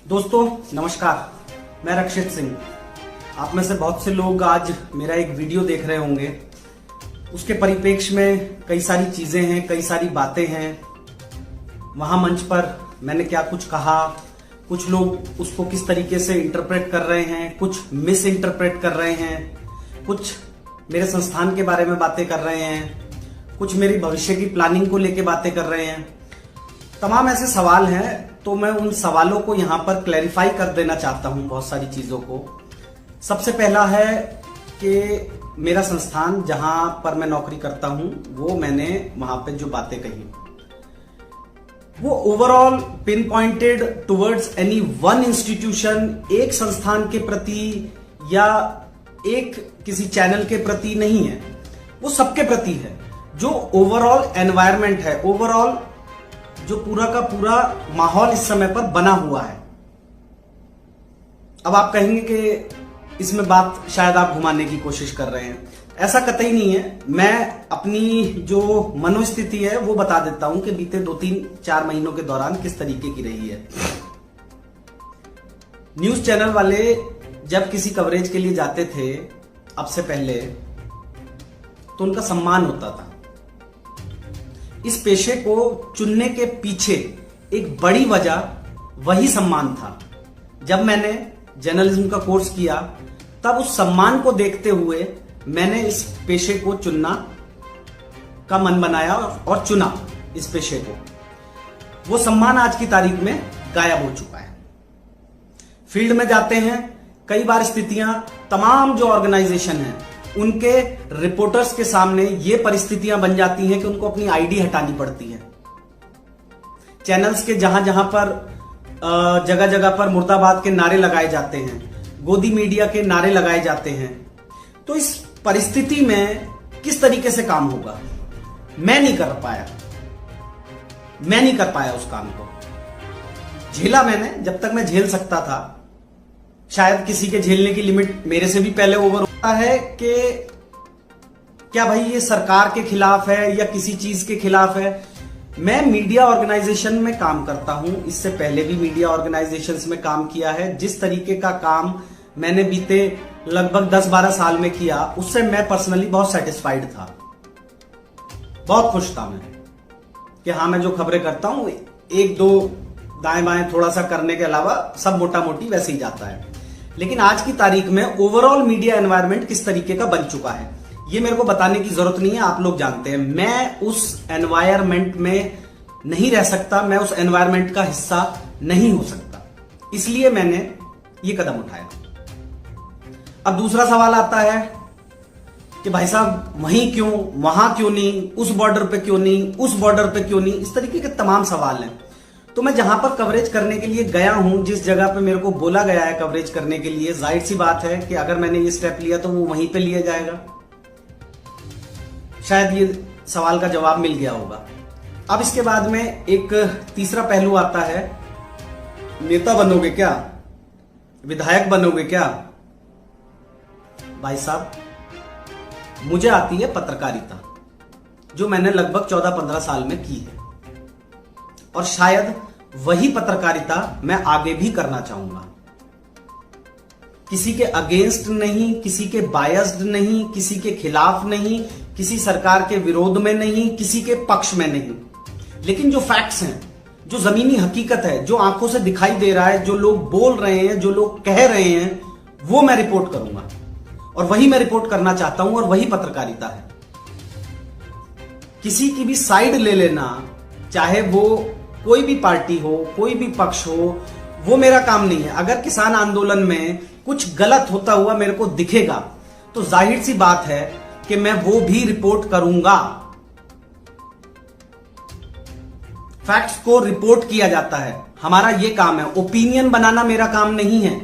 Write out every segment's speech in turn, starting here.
दोस्तों नमस्कार, मैं रक्षित सिंह। आप में से बहुत से लोग आज मेरा एक वीडियो देख रहे होंगे। उसके परिप्रेक्ष्य में कई सारी चीजें हैं, कई सारी बातें हैं। वहां मंच पर मैंने क्या कुछ कहा, कुछ लोग उसको किस तरीके से इंटरप्रेट कर रहे हैं, कुछ मिस इंटरप्रेट कर रहे हैं, कुछ मेरे संस्थान के बारे में बातें कर रहे हैं, कुछ मेरी भविष्य की प्लानिंग को लेके बातें कर रहे हैं। तमाम ऐसे सवाल हैं, तो मैं उन सवालों को यहां पर क्लैरिफाई कर देना चाहता हूं, बहुत सारी चीजों को। सबसे पहला है कि मेरा संस्थान जहां पर मैं नौकरी करता हूं, वो मैंने वहां पे जो बातें कही वो overall pin pointed towards any one institution, एक संस्थान के प्रति या एक किसी चैनल के प्रति नहीं है, वो सबके प्रति है। जो ओवरऑल एनवायरमेंट है, ओवरऑल जो पूरा का पूरा माहौल इस समय पर बना हुआ है। अब आप कहेंगे कि इसमें बात शायद आप घुमाने की कोशिश कर रहे हैं। ऐसा कतई नहीं है। मैं अपनी जो मनोस्थिति है वो बता देता हूं कि बीते 2-3-4 महीनों के दौरान किस तरीके की रही है। न्यूज चैनल वाले जब किसी कवरेज के लिए जाते थे अब से पहले, तो उनका सम्मान होता था। इस पेशे को चुनने के पीछे एक बड़ी वजह वही सम्मान था। जब मैंने जर्नलिज्म का कोर्स किया तब उस सम्मान को देखते हुए मैंने इस पेशे को चुनना का मन बनाया और चुना इस पेशे को। वो सम्मान आज की तारीख में गायब हो चुका है। फील्ड में जाते हैं, कई बार स्थितियां, तमाम जो ऑर्गेनाइजेशन है उनके रिपोर्टर्स के सामने ये परिस्थितियां बन जाती हैं कि उनको अपनी आईडी हटानी पड़ती है। चैनल्स के जहां जहां पर जगह जगह पर मुर्दाबाद के नारे लगाए जाते हैं, गोदी मीडिया के नारे लगाए जाते हैं, तो इस परिस्थिति में किस तरीके से काम होगा। मैं नहीं कर पाया उस काम को। झेला मैंने जब तक मैं झेल सकता था। शायद किसी के झेलने की लिमिट मेरे से भी पहले ओवर होता है कि क्या भाई ये सरकार के खिलाफ है या किसी चीज के खिलाफ है। मैं मीडिया ऑर्गेनाइजेशन में काम करता हूं, इससे पहले भी मीडिया ऑर्गेनाइजेशंस में काम किया है। जिस तरीके का काम मैंने बीते लगभग 10-12 साल में किया, उससे मैं पर्सनली बहुत सेटिस्फाइड था, बहुत खुश था मैं कि हाँ, मैं जो खबरें करता हूं, एक दो दाएं बाएं थोड़ा सा करने के अलावा सब मोटा मोटी वैसे ही जाता है। लेकिन आज की तारीख में ओवरऑल मीडिया एनवायरनमेंट किस तरीके का बन चुका है, ये मेरे को बताने की जरूरत नहीं है, आप लोग जानते हैं। मैं उस एनवायरनमेंट में नहीं रह सकता, मैं उस एनवायरनमेंट का हिस्सा नहीं हो सकता, इसलिए मैंने ये कदम उठाया। अब दूसरा सवाल आता है कि भाई साहब वहीं क्यों, वहां क्यों नहीं, उस बॉर्डर पे क्यों नहीं, उस बॉर्डर पे क्यों नहीं, इस तरीके के तमाम सवाल हैं। तो मैं जहां पर कवरेज करने के लिए गया हूं, जिस जगह पे मेरे को बोला गया है कवरेज करने के लिए, जाहिर सी बात है कि अगर मैंने ये स्टेप लिया तो वो वहीं पे लिया जाएगा। शायद ये सवाल का जवाब मिल गया होगा। अब इसके बाद में एक तीसरा पहलू आता है, नेता बनोगे क्या, विधायक बनोगे क्या। भाई साहब, मुझे आती है पत्रकारिता, जो मैंने लगभग 14-15 साल में की है, और शायद वही पत्रकारिता मैं आगे भी करना चाहूंगा। किसी के अगेंस्ट नहीं, किसी के बायस्ड नहीं, किसी के खिलाफ नहीं, किसी सरकार के विरोध में नहीं, किसी के पक्ष में नहीं। लेकिन जो फैक्ट्स हैं, जो जमीनी हकीकत है, जो आंखों से दिखाई दे रहा है, जो लोग बोल रहे हैं, जो लोग कह रहे हैं, वो मैं रिपोर्ट करूंगा, और वही मैं रिपोर्ट करना चाहता हूं, और वही पत्रकारिता है। किसी की भी साइड ले लेना, चाहे वो कोई भी पार्टी हो, कोई भी पक्ष हो, वो मेरा काम नहीं है। अगर किसान आंदोलन में कुछ गलत होता हुआ मेरे को दिखेगा तो जाहिर सी बात है कि मैं वो भी रिपोर्ट करूंगा। फैक्ट्स को रिपोर्ट किया जाता है, हमारा ये काम है। ओपिनियन बनाना मेरा काम नहीं है।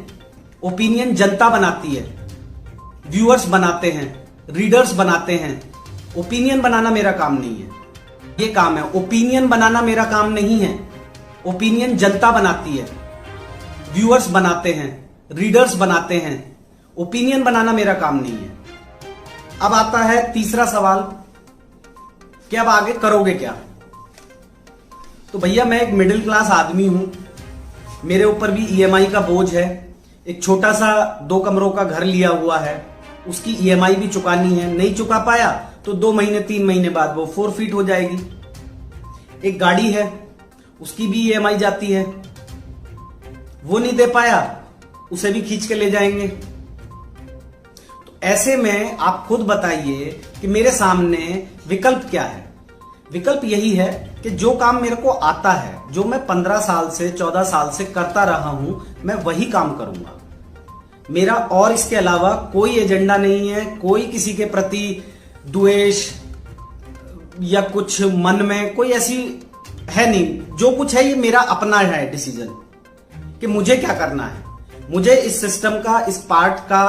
ओपिनियन जनता बनाती है, व्यूअर्स बनाते हैं, रीडर्स बनाते हैं। ओपिनियन बनाना मेरा काम नहीं है, ये काम है। ओपिनियन बनाना मेरा काम नहीं है। ओपिनियन जनता बनाती है, व्यूअर्स बनाते हैं, रीडर्स बनाते हैं। ओपिनियन बनाना मेरा काम नहीं है। अब आता है तीसरा सवाल कि अब आगे करोगे क्या। तो भैया मैं एक मिडिल क्लास आदमी हूं, मेरे ऊपर भी ईएमआई का बोझ है। एक छोटा सा 2 कमरों का घर लिया हुआ है, उसकी ईएमआई भी चुकानी है। नहीं चुका पाया तो 2 महीने 3 महीने बाद वो फोरफीट हो जाएगी। एक गाड़ी है, उसकी भी ईएमआई जाती है, वो नहीं दे पाया उसे भी खींच के ले जाएंगे। तो ऐसे में आप खुद बताइए कि मेरे सामने विकल्प क्या है। विकल्प यही है कि जो काम मेरे को आता है, जो मैं 15 साल से 14 साल से करता रहा हूं, मैं वही काम करूंगा। मेरा और इसके अलावा कोई एजेंडा नहीं है, कोई किसी के प्रति द्वेष या कुछ मन में कोई ऐसी है नहीं। जो कुछ है ये मेरा अपना है डिसीजन कि मुझे क्या करना है। मुझे इस सिस्टम का, इस पार्ट का,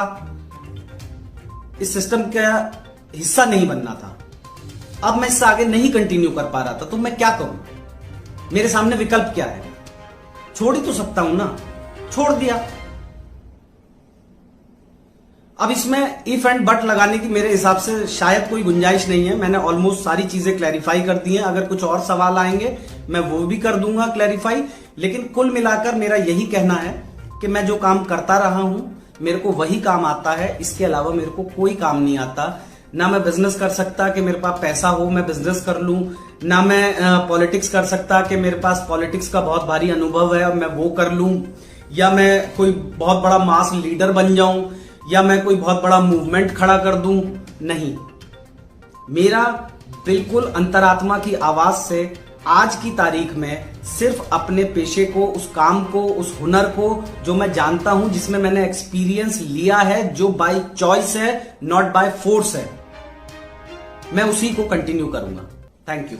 इस सिस्टम का हिस्सा नहीं बनना था। अब मैं इससे आगे नहीं कंटिन्यू कर पा रहा था, तो मैं क्या करूं? मेरे सामने विकल्प क्या है? छोड़ ही तो सकता हूं ना, छोड़ दिया। अब इसमें इफ एंड बट लगाने की मेरे हिसाब से शायद कोई गुंजाइश नहीं है। मैंने ऑलमोस्ट सारी चीजें क्लैरिफाई कर दी हैं। अगर कुछ और सवाल आएंगे मैं वो भी कर दूंगा क्लैरिफाई। लेकिन कुल मिलाकर मेरा यही कहना है कि मैं जो काम करता रहा हूं, मेरे को वही काम आता है। इसके अलावा मेरे को कोई काम नहीं आता। ना मैं बिजनेस कर सकता कि मेरे पास पैसा हो मैं बिजनेस कर लूं, ना मैं पॉलिटिक्स कर सकता कि मेरे पास पॉलिटिक्स का बहुत भारी अनुभव है और मैं वो कर लूं, या मैं कोई बहुत बड़ा मास लीडर बन जाऊं, या मैं कोई बहुत बड़ा मूवमेंट खड़ा कर दूं। नहीं, मेरा बिल्कुल अंतरात्मा की आवाज से आज की तारीख में सिर्फ अपने पेशे को, उस काम को, उस हुनर को जो मैं जानता हूं, जिसमें मैंने एक्सपीरियंस लिया है, जो बाय चॉइस है, नॉट बाय फोर्स है, मैं उसी को कंटिन्यू करूंगा। Thank you.